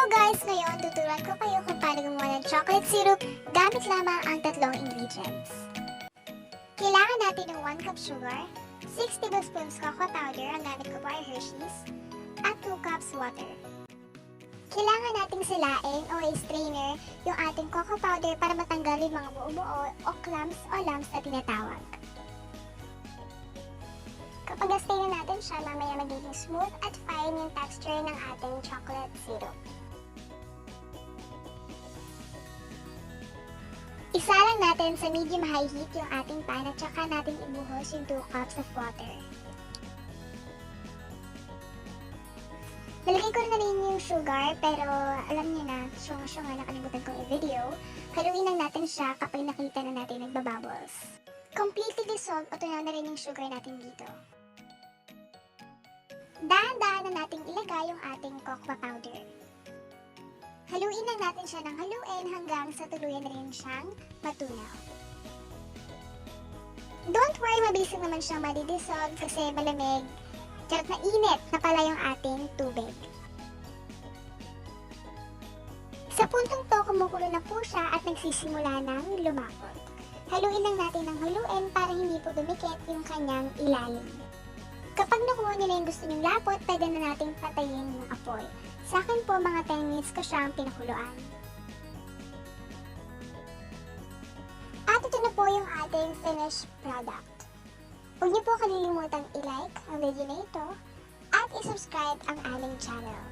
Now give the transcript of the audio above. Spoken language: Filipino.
Hello guys! Ngayon, tuturuan ko kayo kung paano gumawa ng chocolate syrup gamit lamang ang tatlong ingredients. Kailangan natin ng 1 cup sugar, 6 tablespoons cocoa powder, ang gamit ko po ay Hershey's, at 2 cups water. Kailangan nating silain o strainer yung ating cocoa powder para matanggal yung mga buo-buo o clumps o lumps na tinatawag. Kapag na-stain na natin siya, mamaya magiging smooth at fine yung texture ng ating chocolate syrup. Isa lang natin sa medium-high heat yung ating pan at saka natin ibuhos yung 2 cups of water. Nalagay ko na rin yung sugar pero alam niyo na, syunga-syunga nakalimutan kong i-video. Haluin lang natin siya kapag nakita na natin nagbabubbles. Completely dissolved o tunaw na rin yung sugar natin dito. Dahan-dahan na natin ilagay yung ating cocoa powder. Haluin lang natin siya ng haluin hanggang sa tuluyan na rin siyang matunaw. Don't worry, mabilis naman siyang madidissolve kasi malamig. Charot na init na pala yung ating tubig. Sa puntong to, kumukulo na po siya at nagsisimula ng lumapot. Haluin lang natin ng haluin para hindi po dumikit yung kanyang ilalim. Kapag nakuha nyo na yung gusto nyong lapot, pwede na natin patayin yung apoy. Sa akin po, mga 10 minutes ko siyang pinakuluan. At ito na po yung ating finished product. Huwag niyo po kalilimutang i-like ang video na ito at i-subscribe ang aming channel.